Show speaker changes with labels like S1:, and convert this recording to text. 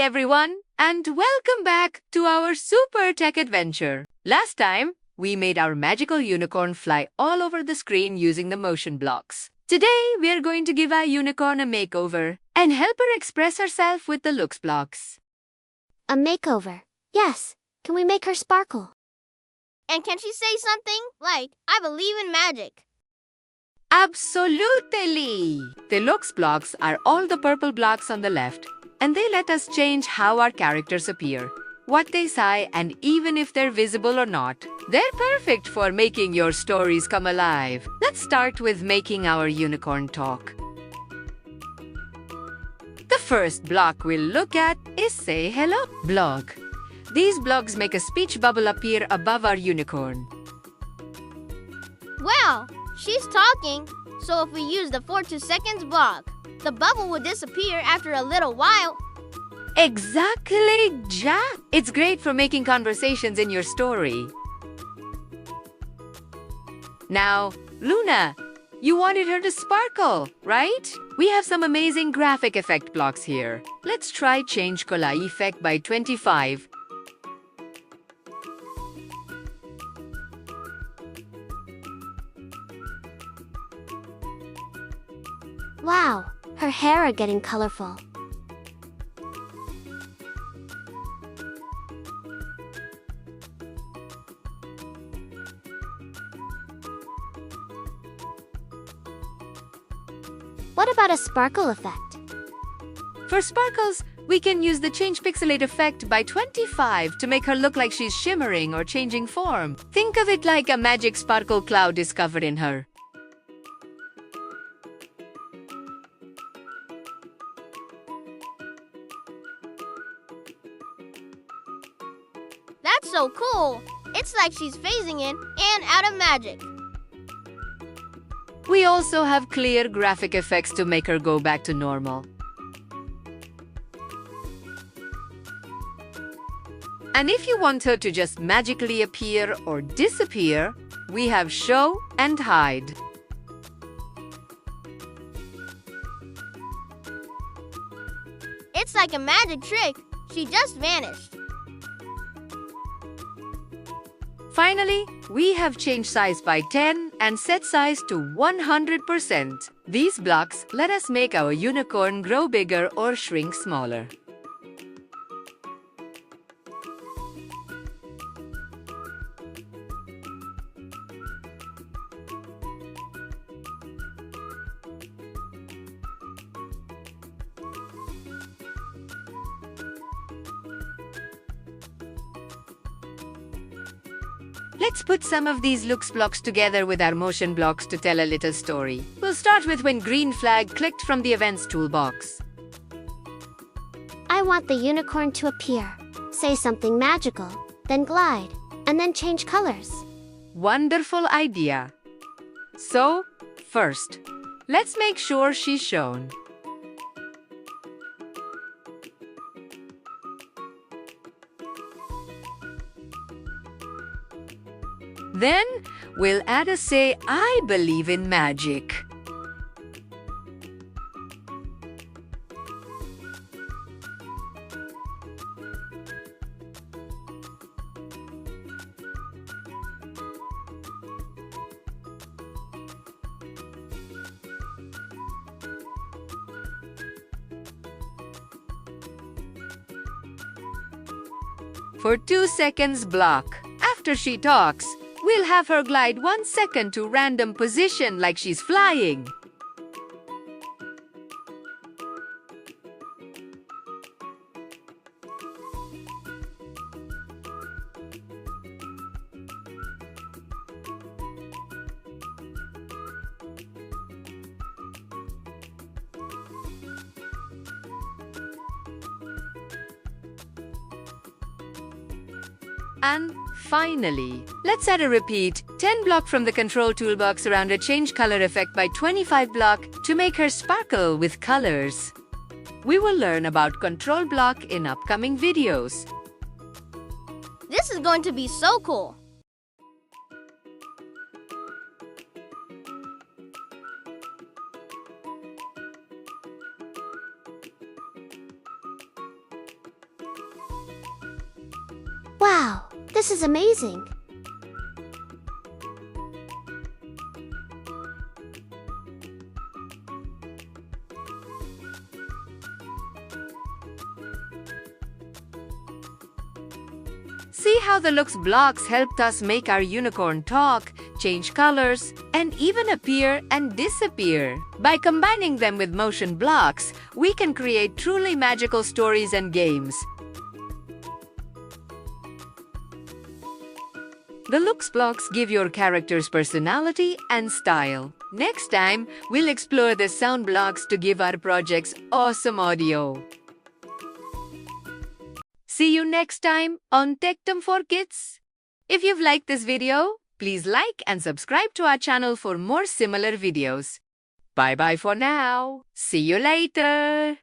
S1: everyone, and welcome back to our super tech adventure. Last time, we made our magical unicorn fly all over the screen using the motion blocks. Today, we are going to give our unicorn a makeover and help her express herself with the looks blocks.
S2: A makeover. Yes. Can we make her sparkle?
S3: And can she say something like, I believe in magic?
S1: Absolutely! The looks blocks are all the purple blocks on the left, and they let us change how our characters appear, what they say, and even if they're visible or not. They're perfect for making your stories come alive. Let's start with making our unicorn talk. The first block we'll look at is Say Hello block. These blocks make a speech bubble appear above our unicorn.
S3: Wow, she's talking. So if we use the 4 to seconds block, the bubble will disappear after a little while.
S1: Exactly, Jack. It's great for making conversations in your story. Now, Luna, you wanted her to sparkle, right? We have some amazing graphic effect blocks here. Let's try change color effect by 25.
S2: Wow, her hair are getting colorful. What about a sparkle effect?
S1: For sparkles, we can use the change pixelate effect by 25 to make her look like she's shimmering or changing form. Think of it like a magic sparkle cloud is covered in her.
S3: That's so cool. It's like she's phasing in and out of magic.
S1: We also have clear graphic effects to make her go back to normal. And if you want her to just magically appear or disappear, we have show and hide.
S3: It's like a magic trick. She just vanished.
S1: Finally, we have changed size by 10 and set size to 100%. These blocks let us make our unicorn grow bigger or shrink smaller. Let's put some of these looks blocks together with our motion blocks to tell a little story. We'll start with when green flag clicked from the events toolbox.
S2: I want the unicorn to appear, say something magical, then glide, and then change colors.
S1: Wonderful idea. So, first, let's make sure she's shown. Then, we'll add a say, I believe in magic. For 2 seconds block. After she talks, we'll have her glide 1 second to random position like she's flying. And finally, let's add a repeat 10 block from the control toolbox around a change color effect by 25 block to make her sparkle with colors. We will learn about control block in upcoming videos.
S3: This is going to be so cool.
S2: Wow, this is amazing.
S1: See how the looks blocks helped us make our unicorn talk, change colors, and even appear and disappear. By combining them with motion blocks, we can create truly magical stories and games. The looks blocks give your characters personality and style. Next time, we'll explore the sound blocks to give our projects awesome audio. See you next time on Techdom for Kids. If you've liked this video, please like and subscribe to our channel for more similar videos. Bye-bye for now. See you later.